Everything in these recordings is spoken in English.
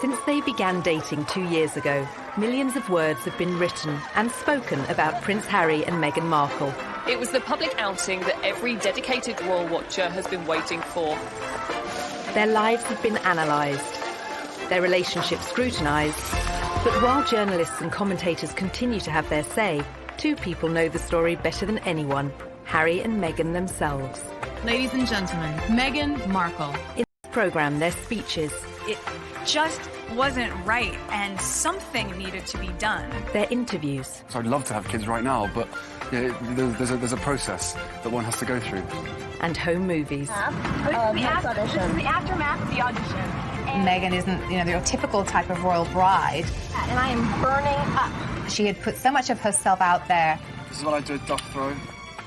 Since they began dating 2 years ago, millions of words have been written and spoken about Prince Harry and Meghan Markle. It was the public outing that every dedicated royal watcher has been waiting for. Their lives have been analysed, their relationship scrutinised, but while journalists and commentators continue to have their say, two people know the story better than anyone, Harry and Meghan themselves. Ladies and gentlemen, Meghan Markle. In this programme, their speeches. It just wasn't right, and something needed to be done. Their interviews. So I'd love to have kids right now, but yeah, there's a process that one has to go through. And home movies. This is the aftermath of the audition. Meghan isn't, your typical type of royal bride. And I am burning up. She had put so much of herself out there. This is what I do, duck throw.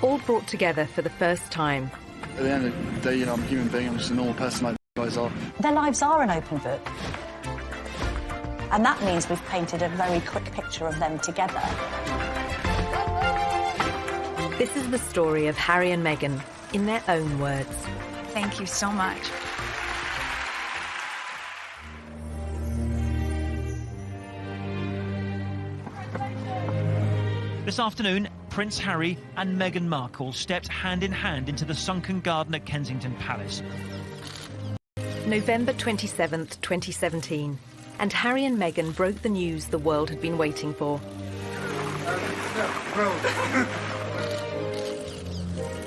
All brought together for the first time. At the end of the day, I'm a human being, I'm just a normal person like you guys are. Their lives are an open book. And that means we've painted a very quick picture of them together. This is the story of Harry and Meghan, in their own words. Thank you so much. This afternoon, Prince Harry and Meghan Markle stepped hand in hand into the sunken garden at Kensington Palace. November 27th, 2017, and Harry and Meghan broke the news the world had been waiting for.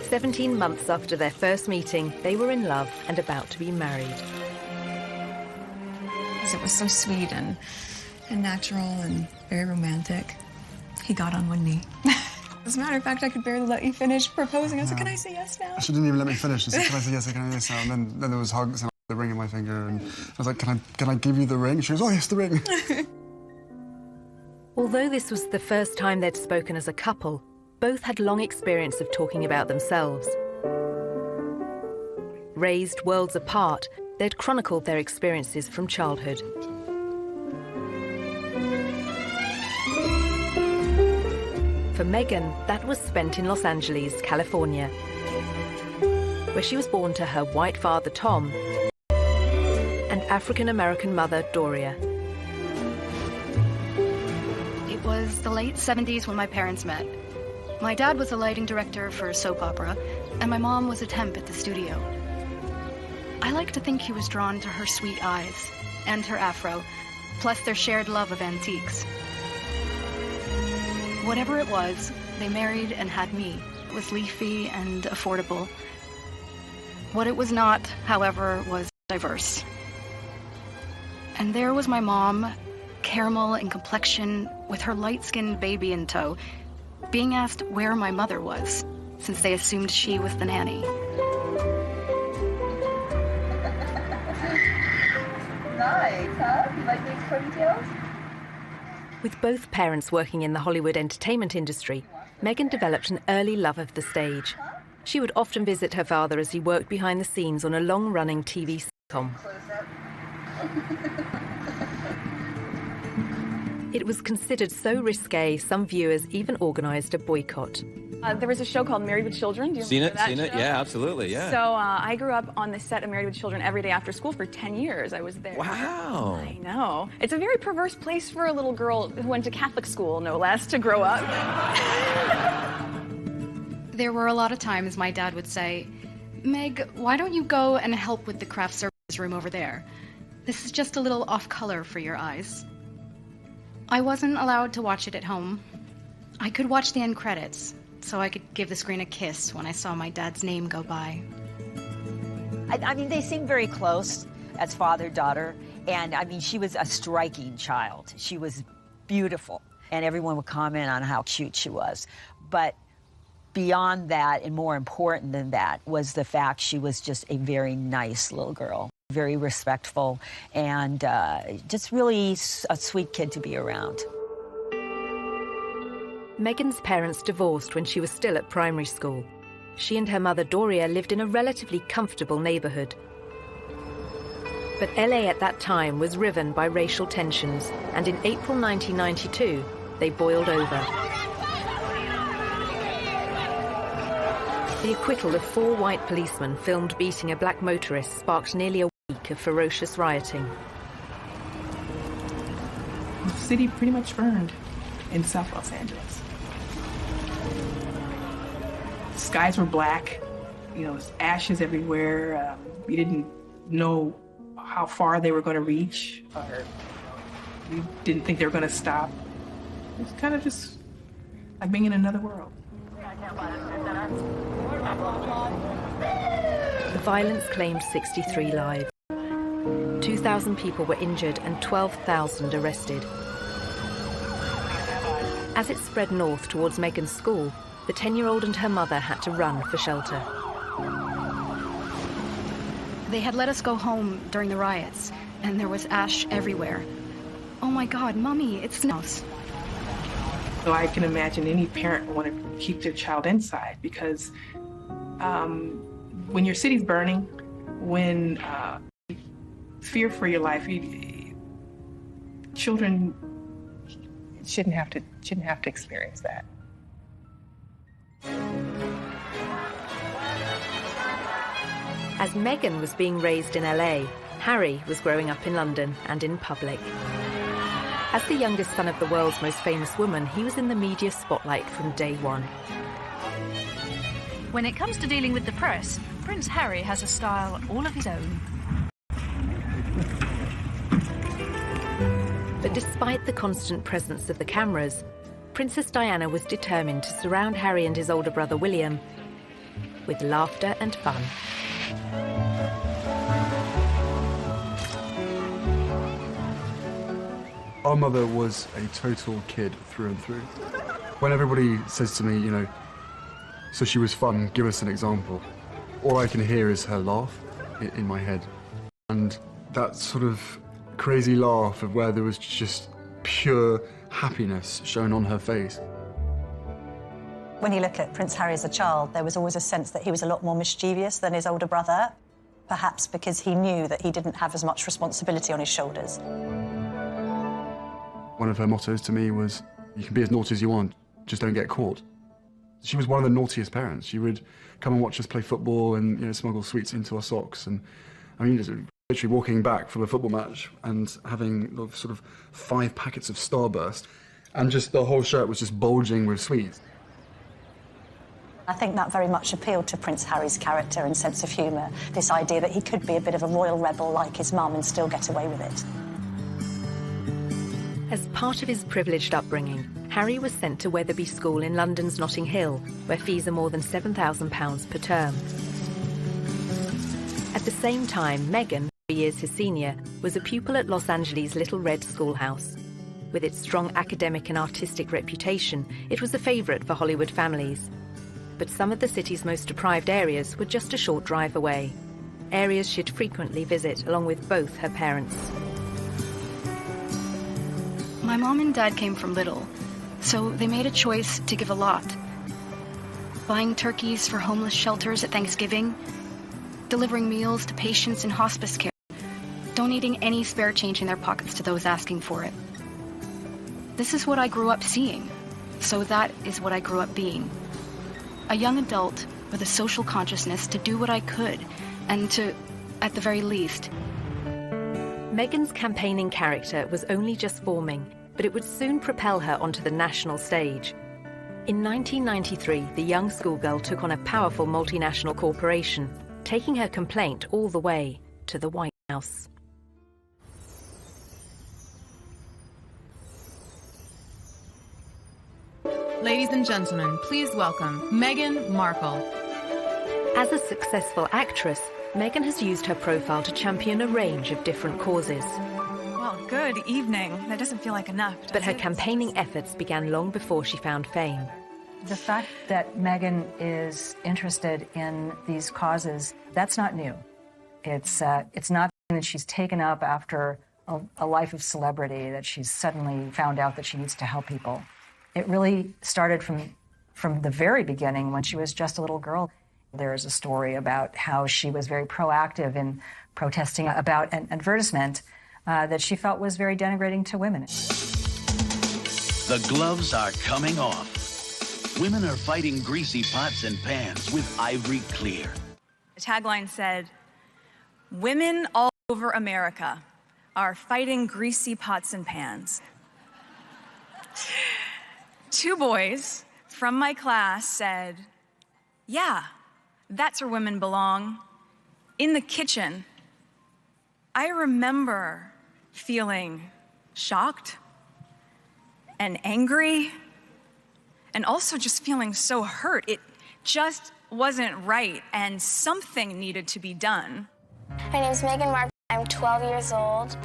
17 months after their first meeting, they were in love and about to be married. It was so sweet and natural and very romantic. He got on one knee. As a matter of fact, I could barely let you finish proposing. I was like, can I say yes now? She didn't even let me finish. I said, can I say yes, can I say yes now? And then there was hugs and the ring in my finger. And I was like, can I give you the ring? She goes, oh, yes, the ring. Although this was the first time they'd spoken as a couple, both had long experience of talking about themselves. Raised worlds apart, they'd chronicled their experiences from childhood. For Meghan, that was spent in Los Angeles, California, where she was born to her white father, Tom, and African-American mother, Doria. It was the late 70s when my parents met. My dad was a lighting director for a soap opera, and my mom was a temp at the studio. I like to think he was drawn to her sweet eyes and her afro, plus their shared love of antiques. Whatever it was, they married and had me. It was leafy and affordable. What it was not, however, was diverse. And there was my mom, caramel in complexion, with her light-skinned baby in tow, being asked where my mother was, since they assumed she was the nanny. Nice, huh? You like these ponytails? With both parents working in the Hollywood entertainment industry, Meghan developed an early love of the stage. She would often visit her father as he worked behind the scenes on a long-running TV sitcom. It was considered so risque, some viewers even organised a boycott. There was a show called Married with Children. Do you remember that show? Yeah, absolutely, yeah. So I grew up on the set of Married with Children every day after school for 10 years. I was there. Wow. I know. It's a very perverse place for a little girl who went to Catholic school, no less, to grow up. There were a lot of times my dad would say, Meg, why don't you go and help with the craft services room over there? This is just a little off-color for your eyes. I wasn't allowed to watch it at home. I could watch the end credits, so I could give the screen a kiss when I saw my dad's name go by. I mean, they seem very close as father-daughter, and I mean, she was a striking child. She was beautiful, and everyone would comment on how cute she was. But beyond that, and more important than that, was the fact she was just a very nice little girl. Very respectful, and just really a sweet kid to be around. Meghan's parents divorced when she was still at primary school. She and her mother Doria lived in a relatively comfortable neighbourhood. But LA at that time was riven by racial tensions, and in April 1992, they boiled over. The acquittal of 4 white policemen filmed beating a black motorist sparked nearly a week of ferocious rioting. The city pretty much burned in South Los Angeles. The skies were black, ashes everywhere. We didn't know how far they were going to reach, or we didn't think they were going to stop. It was kind of just like being in another world. The violence claimed 63 lives. 2,000 people were injured and 12,000 arrested. As it spread north towards Meghan's school, the 10-year-old and her mother had to run for shelter. They had let us go home during the riots, and there was ash everywhere. Oh my God, Mommy, it's snows. So I can imagine any parent would want to keep their child inside because when your city's burning, when fear for your life, children shouldn't have to experience that. As Meghan was being raised in LA, Harry was growing up in London and in public. As the youngest son of the world's most famous woman, he was in the media spotlight from day one. When it comes to dealing with the press, Prince Harry has a style all of his own. But despite the constant presence of the cameras, Princess Diana was determined to surround Harry and his older brother William with laughter and fun. Our mother was a total kid through and through. When everybody says to me, so she was fun, give us an example, all I can hear is her laugh in my head. And that sort of crazy laugh of where there was just pure happiness shown on her face. When you look at Prince Harry as a child, there was always a sense that he was a lot more mischievous than his older brother, perhaps because he knew that he didn't have as much responsibility on his shoulders. One of her mottos to me was, you can be as naughty as you want, just don't get caught. She was one of the naughtiest parents. She would come and watch us play football and smuggle sweets into our socks. And I mean, literally walking back from a football match and having sort of 5 packets of Starburst, and just the whole shirt was just bulging with sweets. I think that very much appealed to Prince Harry's character and sense of humour, this idea that he could be a bit of a royal rebel like his mum and still get away with it. As part of his privileged upbringing, Harry was sent to Wetherby School in London's Notting Hill, where fees are more than £7,000 per term. At the same time, Meghan, 3 years his senior, was a pupil at Los Angeles' Little Red Schoolhouse. With its strong academic and artistic reputation, it was a favourite for Hollywood families. But some of the city's most deprived areas were just a short drive away, areas she'd frequently visit along with both her parents. My mom and dad came from little, so they made a choice to give a lot. Buying turkeys for homeless shelters at Thanksgiving, delivering meals to patients in hospice care, donating any spare change in their pockets to those asking for it. This is what I grew up seeing, so that is what I grew up being. A young adult with a social consciousness to do what I could, and to, at the very least. Meghan's campaigning character was only just forming, but it would soon propel her onto the national stage. In 1993, the young schoolgirl took on a powerful multinational corporation, taking her complaint all the way to the White House. Ladies and gentlemen, please welcome Meghan Markle. As a successful actress, Meghan has used her profile to champion a range of different causes. Well, good evening. That doesn't feel like enough, But her campaigning efforts began long before she found fame. The fact that Meghan is interested in these causes, that's not new. It's not that she's taken up after a life of celebrity, that she's suddenly found out that she needs to help people. It really started from the very beginning when she was just a little girl. There is a story about how she was very proactive in protesting about an advertisement that she felt was very denigrating to women. The gloves are coming off. Women are fighting greasy pots and pans with Ivory Clear. The tagline said, "Women all over America are fighting greasy pots and pans 2 boys from my class said, "Yeah, that's where women belong, in the kitchen." I remember feeling shocked and angry and also just feeling so hurt. It just wasn't right, and something needed to be done. My name is Meghan Markle. I'm 12 years old.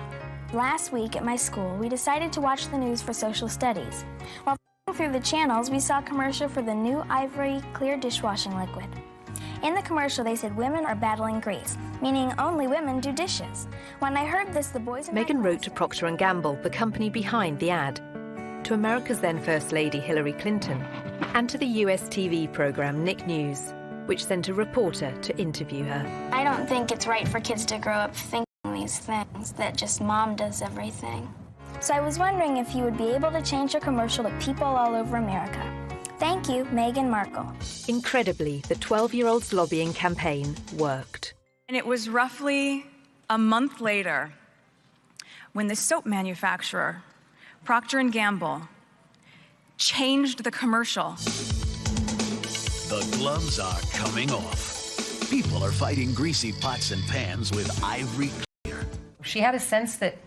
Last week at my school, we decided to watch the news for social studies. While through the channels, we saw a commercial for the new Ivory clear dishwashing liquid. In the commercial, they said women are battling grease, meaning only women do dishes. When I heard this, the boys... Meghan wrote to Procter & Gamble, the company behind the ad, to America's then First Lady Hillary Clinton, and to the US TV program Nick News, which sent a reporter to interview her. I don't think it's right for kids to grow up thinking these things, that just mom does everything. So I was wondering if you would be able to change your commercial to people all over America. Thank you, Meghan Markle. Incredibly, the 12-year-old's lobbying campaign worked. And it was roughly a month later when the soap manufacturer, Procter & Gamble, changed the commercial. The gloves are coming off. People are fighting greasy pots and pans with Ivory Clear. She had a sense that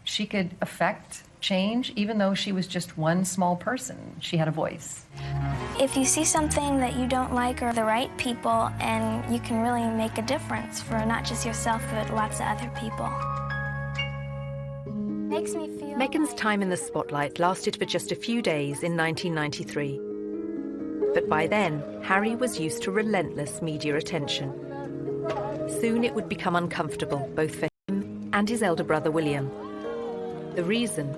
she could affect change, even though she was just one small person. She had a voice. If you see something that you don't like or the right people, and you can really make a difference for not just yourself, but lots of other people. Makes me feel... Meghan's time in the spotlight lasted for just a few days in 1993. But by then, Harry was used to relentless media attention. Soon it would become uncomfortable, both for him and his elder brother William. The reason?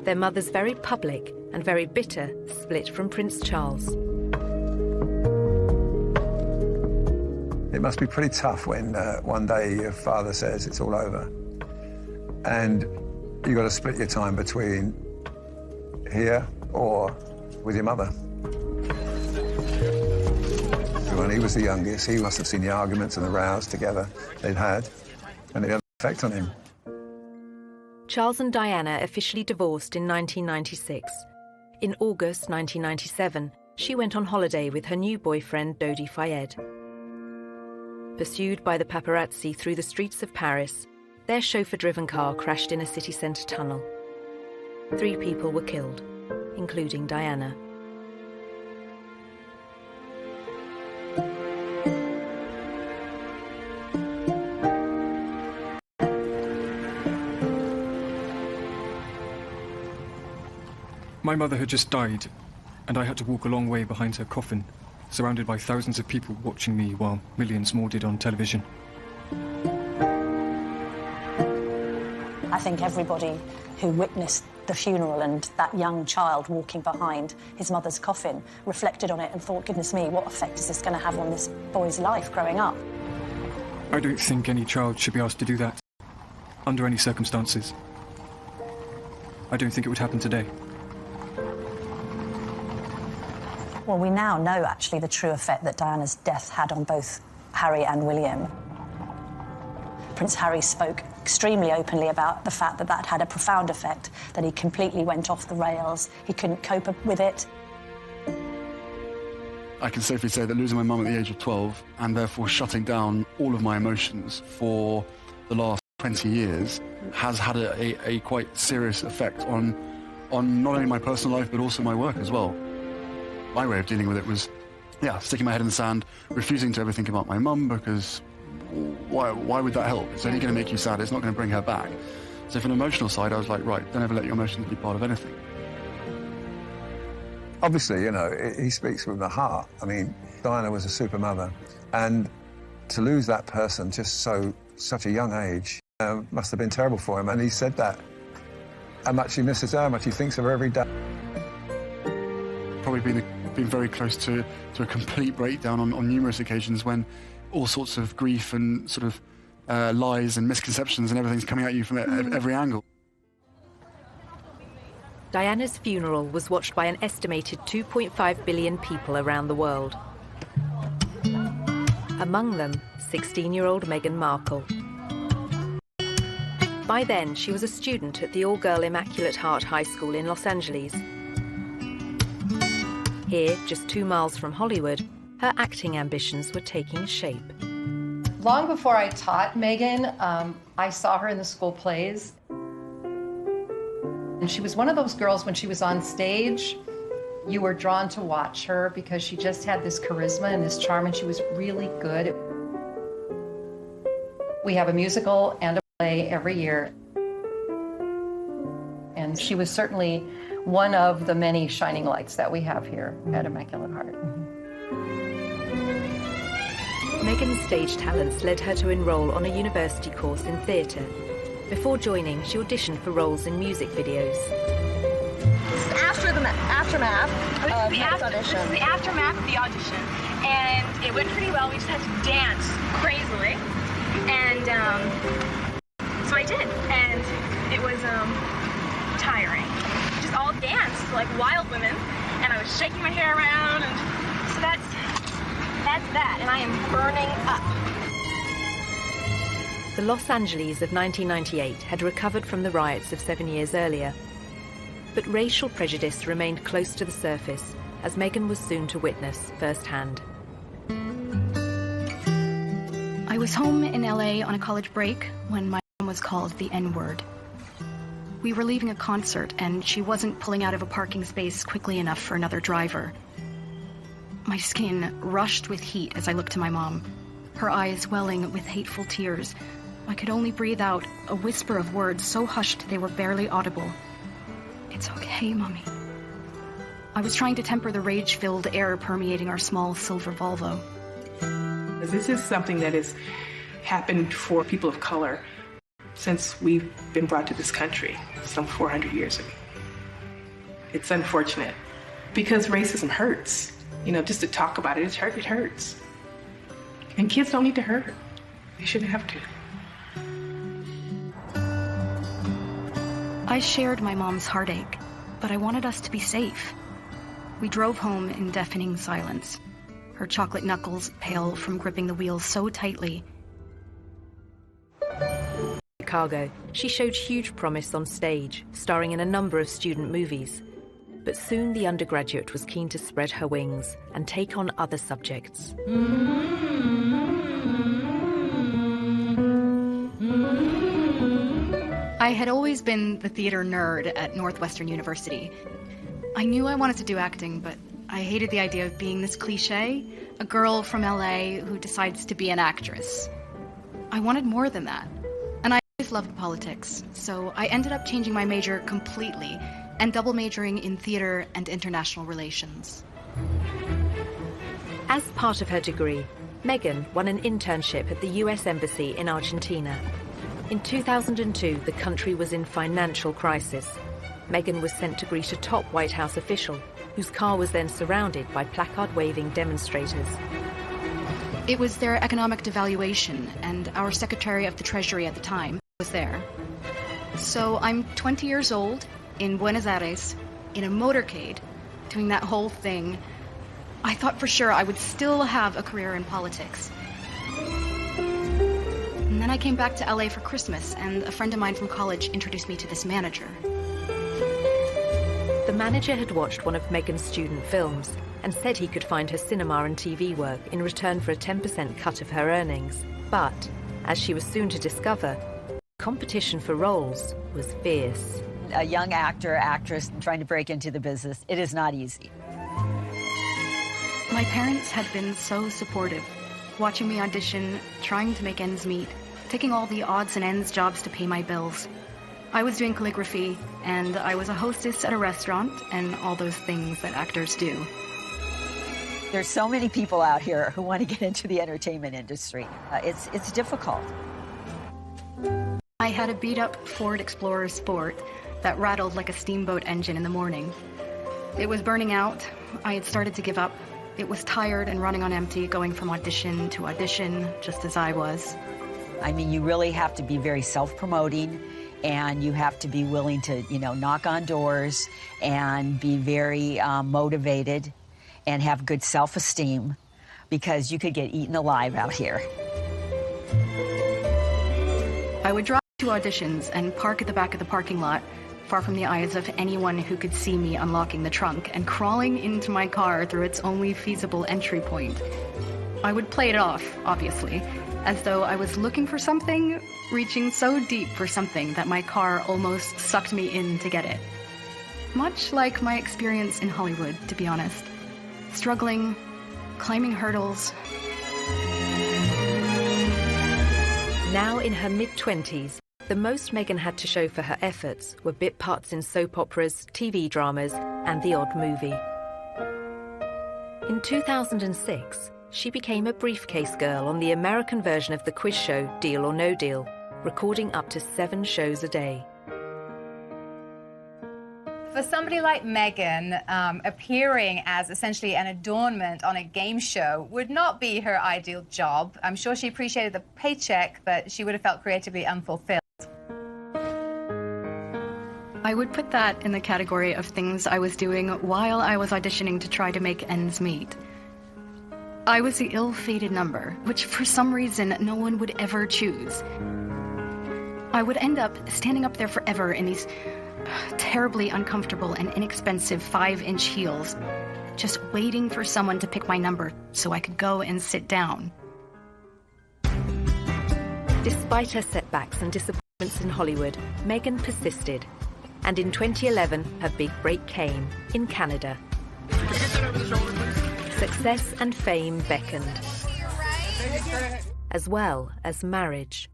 Their mother's very public and very bitter split from Prince Charles. It must be pretty tough when one day your father says it's all over, and you've got to split your time between here or with your mother. When he was the youngest, he must have seen the arguments and the rows together they'd had, and it had an effect on him. Charles and Diana officially divorced in 1996. In August 1997, she went on holiday with her new boyfriend, Dodi Fayed. Pursued by the paparazzi through the streets of Paris, their chauffeur-driven car crashed in a city centre tunnel. 3 people were killed, including Diana. My mother had just died, and I had to walk a long way behind her coffin, surrounded by thousands of people watching me while millions more did on television. I think everybody who witnessed the funeral and that young child walking behind his mother's coffin reflected on it and thought, goodness me, what effect is this going to have on this boy's life growing up? I don't think any child should be asked to do that, under any circumstances. I don't think it would happen today. Well, we now know, actually, the true effect that Diana's death had on both Harry and William. Prince Harry spoke extremely openly about the fact that that had a profound effect, that he completely went off the rails, he couldn't cope with it. I can safely say that losing my mum at the age of 12, and therefore shutting down all of my emotions for the last 20 years, has had a quite serious effect on not only my personal life, but also my work as well. My way of dealing with it was, sticking my head in the sand, refusing to ever think about my mum, because why would that help? It's only going to make you sad, it's not going to bring her back. So from an emotional side, I was like, right, don't ever let your emotions be part of anything. Obviously, you know, he speaks from the heart. I mean, Diana was a super mother, and to lose that person just such a young age must have been terrible for him, and he said that. How much he misses her, how much he thinks of her every day. Probably been very close to a complete breakdown on numerous occasions, when all sorts of grief and sort of lies and misconceptions and everything's coming at you from every angle. Diana's funeral was watched by an estimated 2.5 billion people around the world. Among them, 16-year-old Meghan Markle. By then, she was a student at the all-girl Immaculate Heart High School in Los Angeles, Here, just 2 miles from Hollywood, her acting ambitions were taking shape. Long before I taught Meghan, I saw her in the school plays. And she was one of those girls, when she was on stage, you were drawn to watch her because she just had this charisma and this charm, and she was really good. We have a musical and a play every year. And she was certainly one of the many shining lights that we have here at Immaculate Heart. Meghan's stage talents led her to enroll on a university course in theatre. Before joining, she auditioned for roles in music videos. This is after the aftermath of the audition. This is the aftermath of the audition, and it went pretty well. We just had to dance crazily, and so I did, and it was tiring. Just all danced like wild women, and I was shaking my hair around, and so that's that, and I am burning up. The Los Angeles of 1998 had recovered from the riots of 7 years earlier. But racial prejudice remained close to the surface, as Meghan was soon to witness firsthand. I was home in LA on a college break when my mom was called the N-word. We were leaving a concert, and she wasn't pulling out of a parking space quickly enough for another driver. My skin rushed with heat as I looked to my mom, her eyes welling with hateful tears. I could only breathe out a whisper of words so hushed they were barely audible. "It's okay, Mommy." I was trying to temper the rage-filled air permeating our small silver Volvo. This is something that has happened for people of color since we've been brought to this country some 400 years ago. It's unfortunate because racism hurts. You know, just to talk about it, it hurts. And kids don't need to hurt. They shouldn't have to. I shared my mom's heartache, but I wanted us to be safe. We drove home in deafening silence, her chocolate knuckles pale from gripping the wheel so tightly. Chicago, she showed huge promise on stage, starring in a number of student movies. But soon the undergraduate was keen to spread her wings and take on other subjects. I had always been the theater nerd at Northwestern University. I knew I wanted to do acting, but I hated the idea of being this cliché, a girl from LA who decides to be an actress. I wanted more than that, and I always loved politics, so I ended up changing my major completely and double majoring in theater and international relations. As part of her degree, Meghan won an internship at the US Embassy in Argentina. In 2002, the country was in financial crisis. Meghan was sent to greet a top White House official, whose car was then surrounded by placard-waving demonstrators. It was their economic devaluation, and our Secretary of the Treasury at the time was there. So I'm 20 years old, in Buenos Aires, in a motorcade, doing that whole thing. I thought for sure I would still have a career in politics. And then I came back to LA for Christmas, and a friend of mine from college introduced me to this manager. The manager had watched one of Meghan's student films and said he could find her cinema and TV work in return for a 10% cut of her earnings. But, as she was soon to discover, competition for roles was fierce. A young actor, actress trying to break into the business, it is not easy. My parents had been so supportive, watching me audition, trying to make ends meet, taking all the odds and ends jobs to pay my bills. I was doing calligraphy, and I was a hostess at a restaurant, and all those things that actors do. There's so many people out here who want to get into the entertainment industry. It's difficult. I had a beat-up Ford Explorer Sport that rattled like a steamboat engine in the morning. It was burning out. I had started to give up. It was tired and running on empty, going from audition to audition, just as I was. I mean, you really have to be very self-promoting, and you have to be willing to, you know, knock on doors and be very motivated and have good self-esteem, because you could get eaten alive out here. I would drive to auditions and park at the back of the parking lot, far from the eyes of anyone who could see me unlocking the trunk and crawling into my car through its only feasible entry point. I would play it off, obviously, as though I was looking for something, reaching so deep for something that my car almost sucked me in to get it. Much like my experience in Hollywood, to be honest. Struggling, climbing hurdles. Now in her mid-20s, the most Meghan had to show for her efforts were bit parts in soap operas, TV dramas, and the odd movie. In 2006, she became a briefcase girl on the American version of the quiz show Deal or No Deal, recording up to 7 shows a day. For somebody like Meghan, appearing as essentially an adornment on a game show would not be her ideal job. I'm sure she appreciated the paycheck, but she would have felt creatively unfulfilled. I would put that in the category of things I was doing while I was auditioning to try to make ends meet. I was the ill-fated number, which for some reason no one would ever choose. I would end up standing up there forever in these terribly uncomfortable and inexpensive 5-inch heels, just waiting for someone to pick my number so I could go and sit down. Despite her setbacks and disappointments in Hollywood, Meghan persisted. And in 2011, her big break came in Canada. Success and fame beckoned, as well as marriage.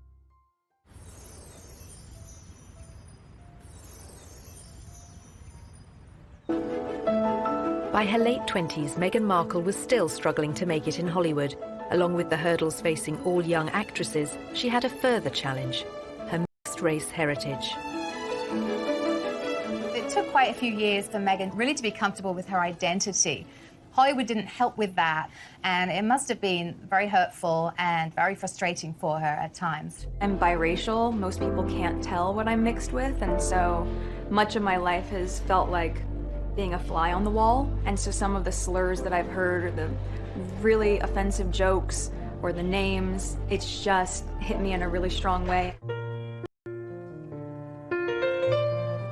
By her late 20s, Meghan Markle was still struggling to make it in Hollywood. Along with the hurdles facing all young actresses, she had a further challenge: her mixed-race heritage. It took quite a few years for Meghan really to be comfortable with her identity. Hollywood didn't help with that, and it must have been very hurtful and very frustrating for her at times. I'm biracial. Most people can't tell what I'm mixed with, and so much of my life has felt like being a fly on the wall. And so some of the slurs that I've heard, or the really offensive jokes, or the names, it's just hit me in a really strong way.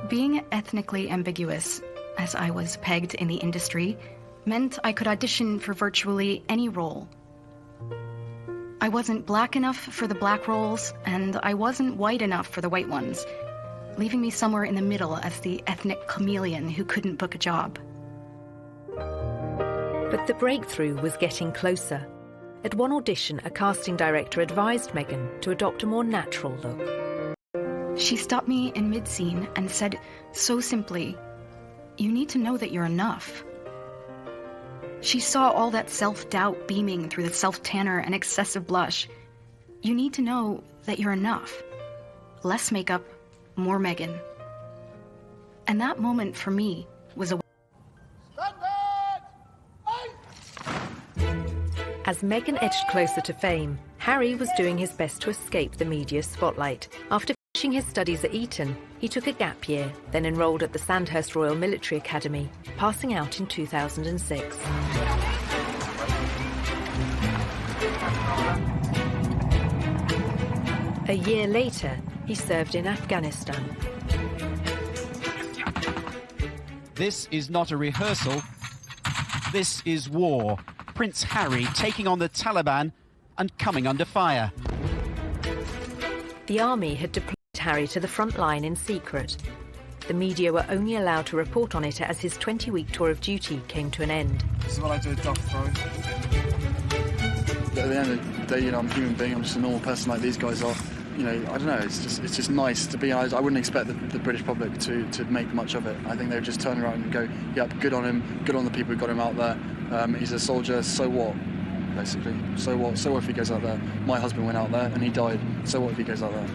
Being ethnically ambiguous, as I was pegged in the industry, meant I could audition for virtually any role. I wasn't black enough for the black roles, and I wasn't white enough for the white ones, leaving me somewhere in the middle as the ethnic chameleon who couldn't book a job. But the breakthrough was getting closer. At one audition, a casting director advised Meghan to adopt a more natural look. She stopped me in mid-scene and said so simply, "You need to know that you're enough." She saw all that self-doubt beaming through the self-tanner and excessive blush. You need to know that you're enough. Less makeup, more Meghan. And that moment for me was a... As Meghan edged closer to fame, Harry was doing his best to escape the media spotlight. After finishing his studies at Eton, he took a gap year, then enrolled at the Sandhurst Royal Military Academy, passing out in 2006. A year later, he served in Afghanistan. This is not a rehearsal. This is war. Prince Harry taking on the Taliban and coming under fire. The army had deployed Harry to the front line in secret. The media were only allowed to report on it as his 20-week tour of duty came to an end. This is what I do at dog throw. At the end of the day, I'm a human being. I'm just a normal person like these guys are. I don't know. It's just nice to be honest. I wouldn't expect the British public to make much of it. I think they would just turn around and go, "Yep, good on him. Good on the people who got him out there. He's a soldier. So what?" Basically, so what? So what if he goes out there? My husband went out there and he died. So what if he goes out there?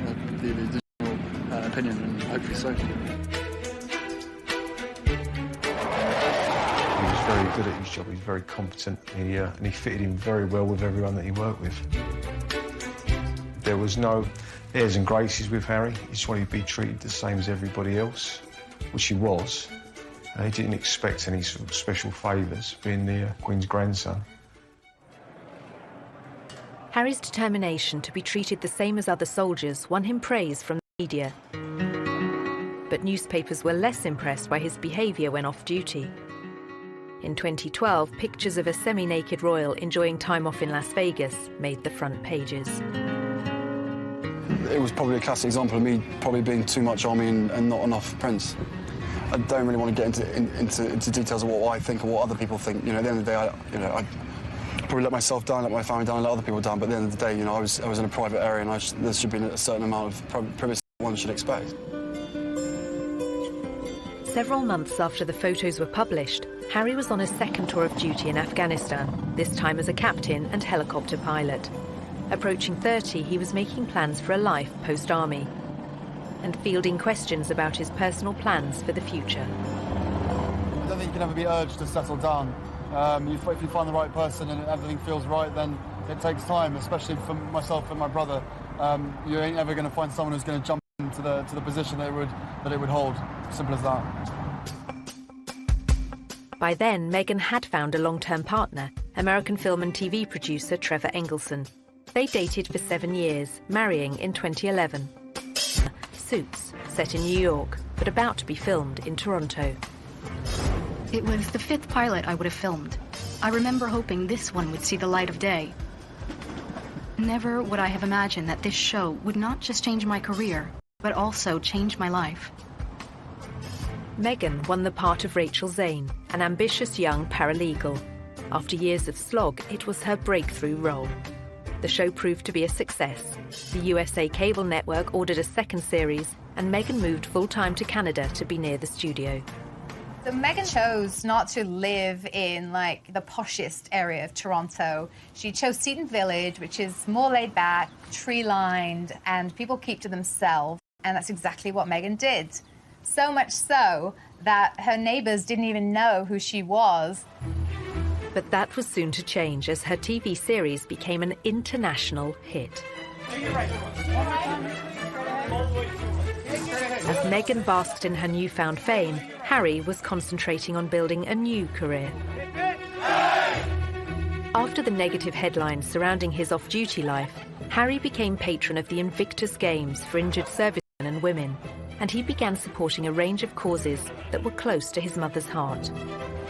The general opinion, and hopefully so. He was very good at his job. He was very competent. And he fitted in very well with everyone that he worked with. There was no airs and graces with Harry. He just wanted to be treated the same as everybody else, which he was. He didn't expect any sort of special favours, being the Queen's grandson. Harry's determination to be treated the same as other soldiers won him praise from the media. but newspapers were less impressed by his behaviour when off duty. In 2012, pictures of a semi-naked royal enjoying time off in Las Vegas made the front pages. It was probably a classic example of me probably being too much army and not enough Prince. I don't really want to get into details of what I think or what other people think. You know, at the end of the day, I probably let myself down, let my family down, let other people down. But at the end of the day, you know, I was in a private area, and there should be a certain amount of privacy one should expect. Several months after the photos were published, Harry was on a second tour of duty in Afghanistan, this time as a captain and helicopter pilot. Approaching 30, he was making plans for a life post-army and fielding questions about his personal plans for the future. I don't think you can ever be urged to settle down. If you find the right person and everything feels right, then it takes time, especially for myself and my brother. You ain't ever going to find someone who's going to jump into the position that it would hold. Simple as that. By then, Meghan had found a long-term partner, American film and TV producer Trevor Engelson. They dated for 7 years, marrying in 2011. Suits, set in New York, but about to be filmed in Toronto. It was the 5th pilot I would have filmed. I remember hoping this one would see the light of day. Never would I have imagined that this show would not just change my career, but also change my life. Meghan won the part of Rachel Zane, an ambitious young paralegal. After years of slog, it was her breakthrough role. The show proved to be a success. The USA cable network ordered a second series, and Meghan moved full-time to Canada to be near the studio. So Meghan chose not to live in, like, the poshest area of Toronto. She chose Seton Village, which is more laid back, tree-lined, and people keep to themselves. And that's exactly what Meghan did. So much so that her neighbours didn't even know who she was. But that was soon to change as her TV series became an international hit. As Meghan basked in her newfound fame, Harry was concentrating on building a new career. After the negative headlines surrounding his off-duty life, Harry became patron of the Invictus Games for injured servicemen and women, and he began supporting a range of causes that were close to his mother's heart.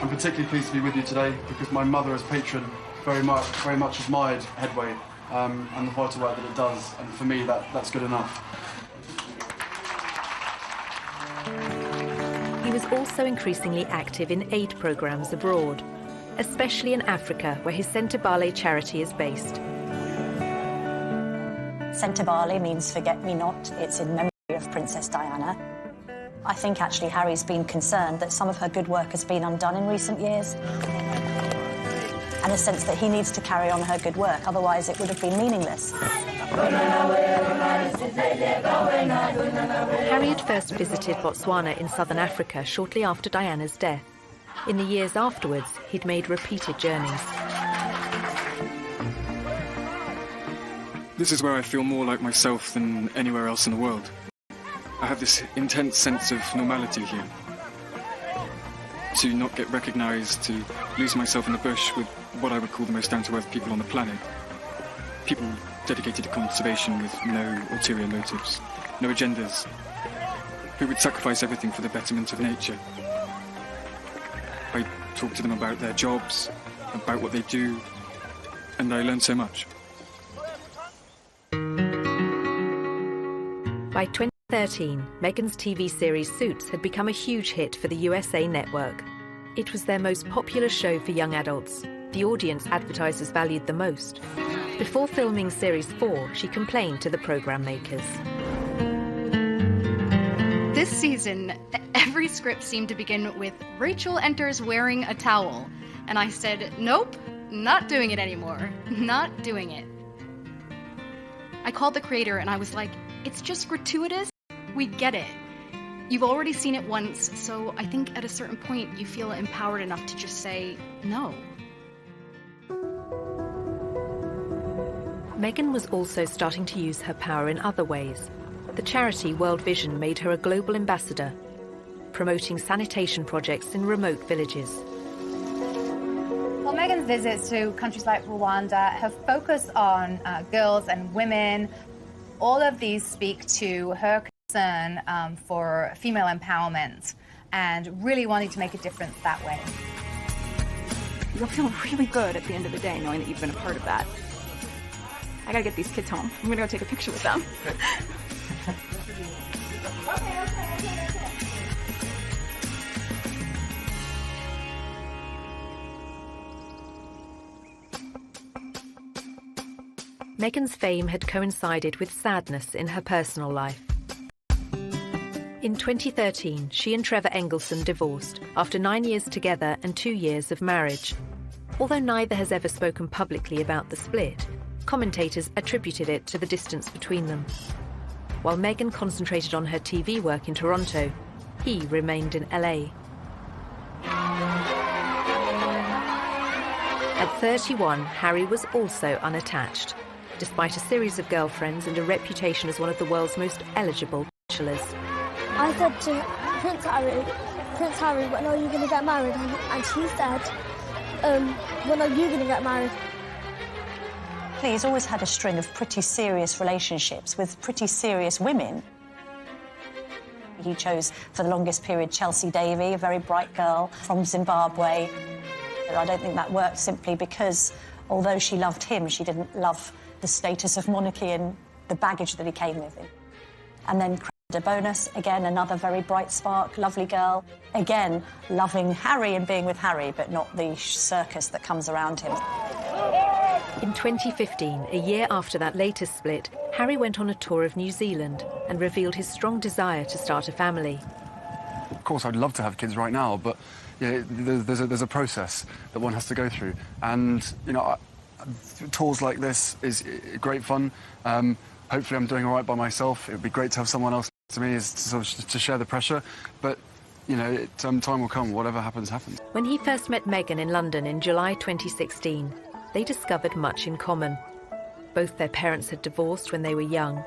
I'm particularly pleased to be with you today because my mother as patron very much admired Headway and the vital work that it does, and for me that's good enough. He was also increasingly active in aid programs abroad, especially in Africa, where his Centre Bale charity is based. Centre Bale means forget-me-not. It's in memory of Princess Diana. I think actually Harry's been concerned that some of her good work has been undone in recent years. And a sense that he needs to carry on her good work, otherwise it would have been meaningless. Harry had first visited Botswana in southern Africa shortly after Diana's death. In the years afterwards, he'd made repeated journeys. This is where I feel more like myself than anywhere else in the world. I have this intense sense of normality here. To not get recognised, to lose myself in the bush with what I would call the most down-to-earth people on the planet. People dedicated to conservation with no ulterior motives, no agendas, who would sacrifice everything for the betterment of nature. I talk to them about their jobs, about what they do, and I learn so much. By 2013, Meghan's TV series Suits had become a huge hit for the USA network. It was their most popular show for young adults, the audience advertisers valued the most. Before filming Series 4, she complained to the program makers. This season, every script seemed to begin with Rachel enters wearing a towel. And I said, nope, not doing it anymore. Not doing it. I called the creator and I was like, it's just gratuitous. We get it. You've already seen it once, so I think at a certain point you feel empowered enough to just say no. Meghan was also starting to use her power in other ways. The charity World Vision made her a global ambassador, promoting sanitation projects in remote villages. Well, Meghan's visits to countries like Rwanda have focused on girls and women. All of these speak to her concern for female empowerment and really wanting to make a difference that way. You'll feel really good at the end of the day knowing that you've been a part of that. I gotta get these kids home. I'm gonna go take a picture with them. Meghan's fame had coincided with sadness in her personal life. In 2013, she and Trevor Engelson divorced after 9 years together and 2 years of marriage. Although neither has ever spoken publicly about the split, commentators attributed it to the distance between them. While Meghan concentrated on her TV work in Toronto, he remained in LA. At 31, Harry was Also unattached, despite a series of girlfriends and a reputation as one of the world's most eligible bachelors. I said to Prince Harry, when are you going to get married? And he said, when are you going to get married? He's always had a string of pretty serious relationships with pretty serious women. He chose, for the longest period, Chelsea Davy, a very bright girl from Zimbabwe. I don't think that worked simply because, although she loved him, she didn't love the status of monarchy and the baggage that he came with him. And then de Bonus, again, another very bright spark, lovely girl. Again, loving Harry and being with Harry, but not the circus that comes around him. In 2015, a year after that latest split, Harry went on a tour of New Zealand and revealed his strong desire to start a family. Of course, I'd love to have kids right now, but there's a process that one has to go through. And, tours like this is great fun. Hopefully I'm doing all right by myself. It would be great to have someone else to me to share the pressure. But, time will come. Whatever happens, happens. When he first met Meghan in London in July 2016, they discovered much in common. Both their parents had divorced when they were young.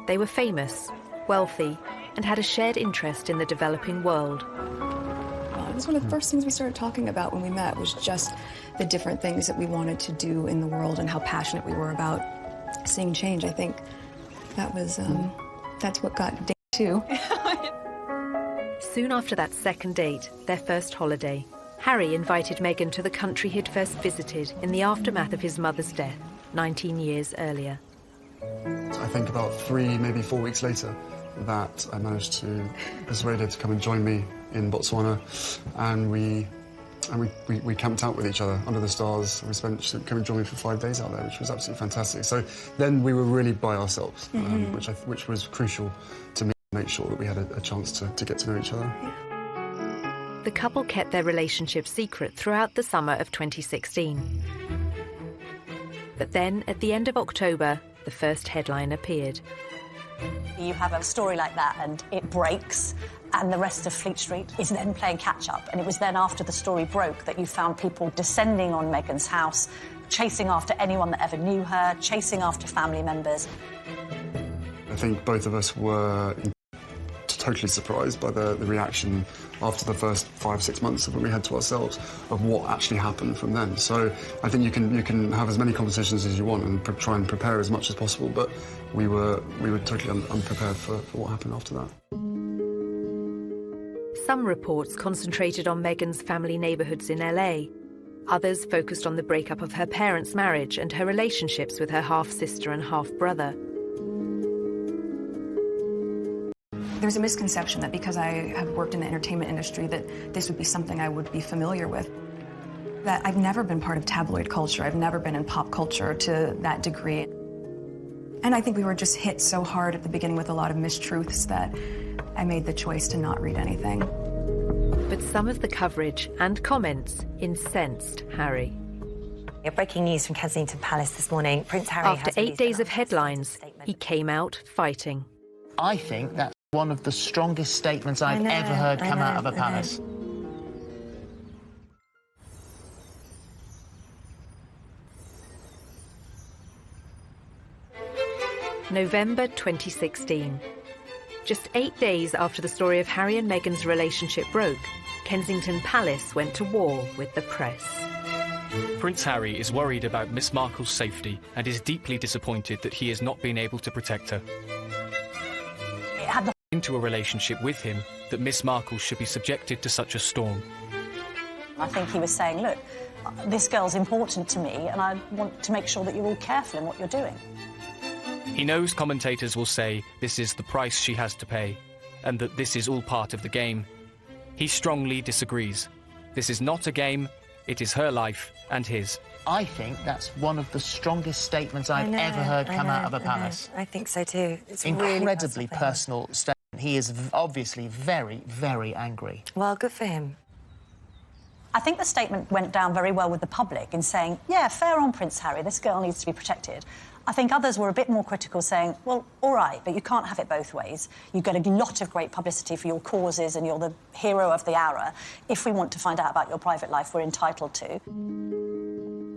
They were famous, wealthy, and had a shared interest in the developing world. It was one of the first things we started talking about when we met, was just the different things that we wanted to do in the world and how passionate we were about seeing change. I think that was, that's what got day 2. Soon after that second date, their first holiday, Harry invited Meghan to the country he'd first visited in the aftermath of his mother's death 19 years earlier. I think about 3, maybe 4 weeks later, that I managed to persuade her to come and join me in Botswana, and we camped out with each other under the stars. She came and joined me for 5 days out there, which was absolutely fantastic. So then we were really by ourselves, which was crucial to me, to make sure that we had a chance to get to know each other. The couple kept their relationship secret throughout the summer of 2016. But then, at the end of October, the first headline appeared. You have a story like that and it breaks, and the rest of Fleet Street is then playing catch-up. And it was then after the story broke that you found people descending on Meghan's house, chasing after anyone that ever knew her, chasing after family members. I think both of us were totally surprised by the reaction after the first 5-6 months of when we had to ourselves of what actually happened from then. So I think you can have as many conversations as you want and try and prepare as much as possible, but we were totally unprepared for what happened after that. Some reports concentrated on Meghan's family neighbourhoods in LA. Others focused on the breakup of her parents' marriage and her relationships with her half-sister and half-brother. There's a misconception that because I have worked in the entertainment industry that this would be something I would be familiar with. That I've never been part of tabloid culture. I've never been in pop culture to that degree. And I think we were just hit so hard at the beginning with a lot of mistruths that I made the choice to not read anything. But some of the coverage and comments incensed Harry. Breaking news from Kensington Palace this morning. Prince Harry After 8 days of headlines, he came out fighting. I think that's one of the strongest statements I've ever heard come out of a palace. November 2016. Just 8 days after the story of Harry and Meghan's relationship broke, Kensington Palace went to war with the press. Prince Harry is worried about Miss Markle's safety and is deeply disappointed that he has not been able to protect her. It had the into a relationship with him that Miss Markle should be subjected to such a storm. I think he was saying, look, this girl's important to me and I want to make sure that you're all careful in what you're doing. He knows commentators will say this is the price she has to pay and that this is all part of the game. He strongly disagrees. This is not a game, it is her life and his. I think that's one of the strongest statements I've ever heard come out of a palace. I think so too. It's incredibly personal statement. He is obviously very, very angry. Well, good for him. I think the statement went down very well with the public in saying, yeah, fair on Prince Harry, this girl needs to be protected. I think others were a bit more critical, saying, well, all right, but you can't have it both ways. You get a lot of great publicity for your causes and you're the hero of the hour. If we want to find out about your private life, we're entitled to.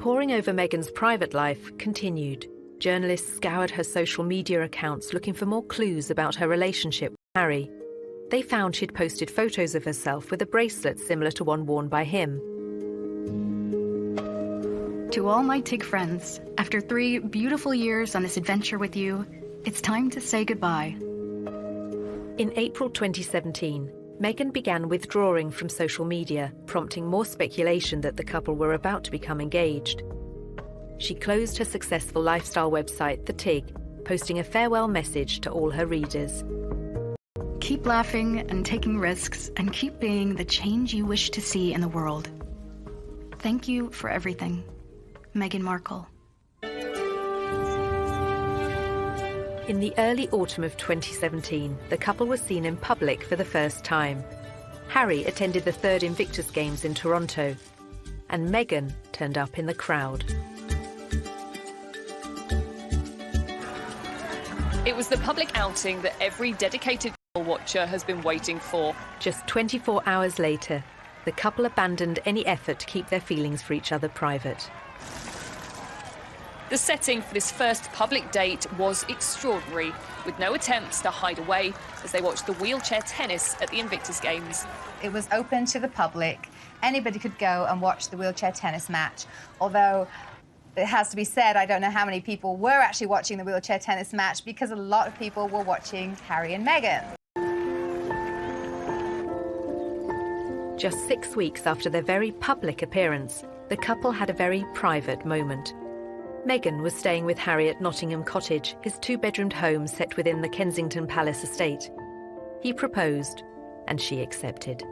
Poring over Meghan's private life continued. Journalists scoured her social media accounts looking for more clues about her relationship with Harry. They found she'd posted photos of herself with a bracelet similar to one worn by him. To all my TIG friends, after 3 beautiful years on this adventure with you, it's time to say goodbye. In April 2017, Meghan began withdrawing from social media, prompting more speculation that the couple were about to become engaged. She closed her successful lifestyle website, The TIG, posting a farewell message to all her readers. Keep laughing and taking risks, and keep being the change you wish to see in the world. Thank you for everything. Meghan Markle. In the early autumn of 2017, the couple was seen in public for the first time. Harry attended the 3rd Invictus Games in Toronto, and Meghan turned up in the crowd. It was the public outing that every dedicated watcher has been waiting for. Just 24 hours later, the couple abandoned any effort to keep their feelings for each other private. The setting for this first public date was extraordinary, with no attempts to hide away as they watched the wheelchair tennis at the Invictus Games. It was open to the public. Anybody could go and watch the wheelchair tennis match, although it has to be said, I don't know how many people were actually watching the wheelchair tennis match because a lot of people were watching Harry and Meghan. Just 6 weeks after their very public appearance, the couple had a very private moment. Meghan was staying with Harry at Nottingham Cottage, his 2-bedroomed home set within the Kensington Palace estate. He proposed, and she accepted.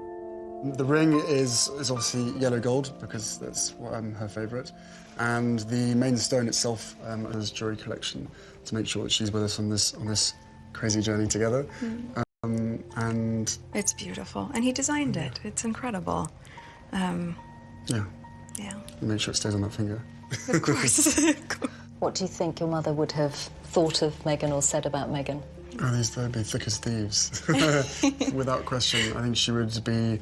The ring is obviously yellow gold, because that's her favourite. And the main stone itself is jewellery collection, to make sure that she's with us on this crazy journey together. And it's beautiful, and he designed it. It's incredible. Yeah. Make sure it stays on that finger. Of course. What do you think your mother would have thought of Meghan or said about Meghan? Oh, they'd be thick as thieves. Without question. I think she would be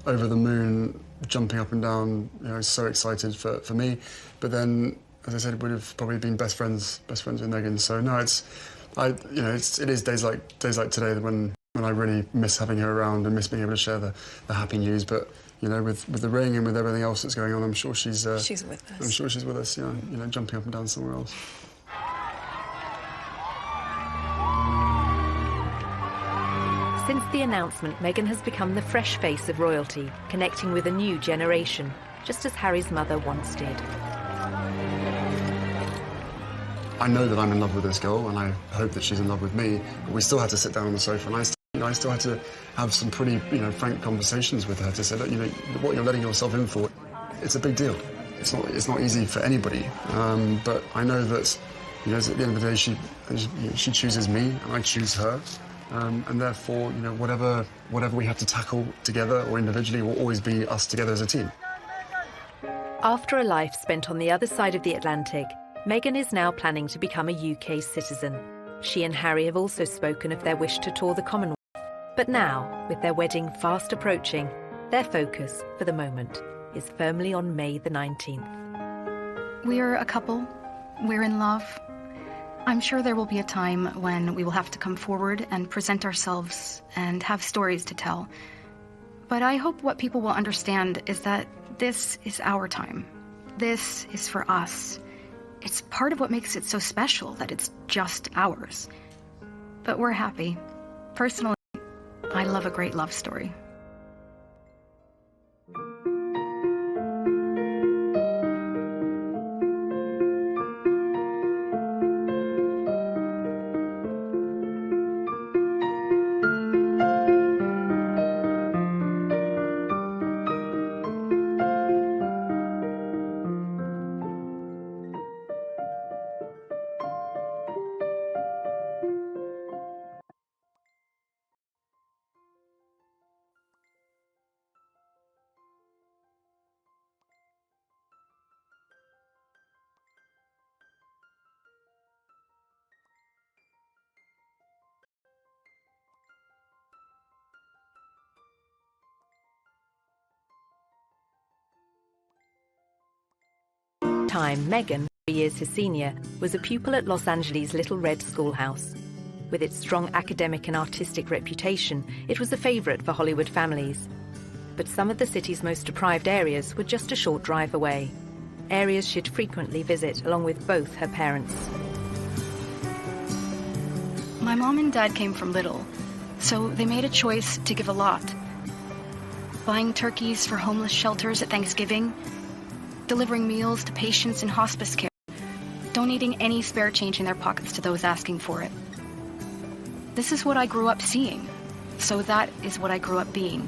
over the moon, jumping up and down, so excited for me. But then, as I said, would have probably been best friends with Meghan. So no, it is days like today when I really miss having her around and miss being able to share the happy news. But with the ring and with everything else that's going on, I'm sure she's with us. I'm sure she's with us. Jumping up and down somewhere else. Since the announcement, Meghan has become the fresh face of royalty, connecting with a new generation, just as Harry's mother once did. I know that I'm in love with this girl, and I hope that she's in love with me, but we still had to sit down on the sofa, and I still had to have some pretty, frank conversations with her to say that, what you're letting yourself in for, it's a big deal. It's not easy for anybody, but I know that, at the end of the day, she chooses me, and I choose her. And therefore, whatever we have to tackle together or individually will always be us together as a team. After a life spent on the other side of the Atlantic, Meghan is now planning to become a UK citizen. She and Harry have also spoken of their wish to tour the Commonwealth. But now, with their wedding fast approaching, their focus, for the moment, is firmly on May the 19th. We're a couple. We're in love. I'm sure there will be a time when we will have to come forward and present ourselves and have stories to tell. But I hope what people will understand is that this is our time. This is for us. It's part of what makes it so special that it's just ours. But we're happy. Personally, I love a great love story. Time, Meghan, 3 years his senior, was a pupil at Los Angeles' Little Red Schoolhouse. With its strong academic and artistic reputation, it was a favorite for Hollywood families. But some of the city's most deprived areas were just a short drive away. Areas she'd frequently visit along with both her parents. My mom and dad came from little, so they made a choice to give a lot. Buying turkeys for homeless shelters at Thanksgiving, delivering meals to patients in hospice care, donating any spare change in their pockets to those asking for it. This is what I grew up seeing, so that is what I grew up being.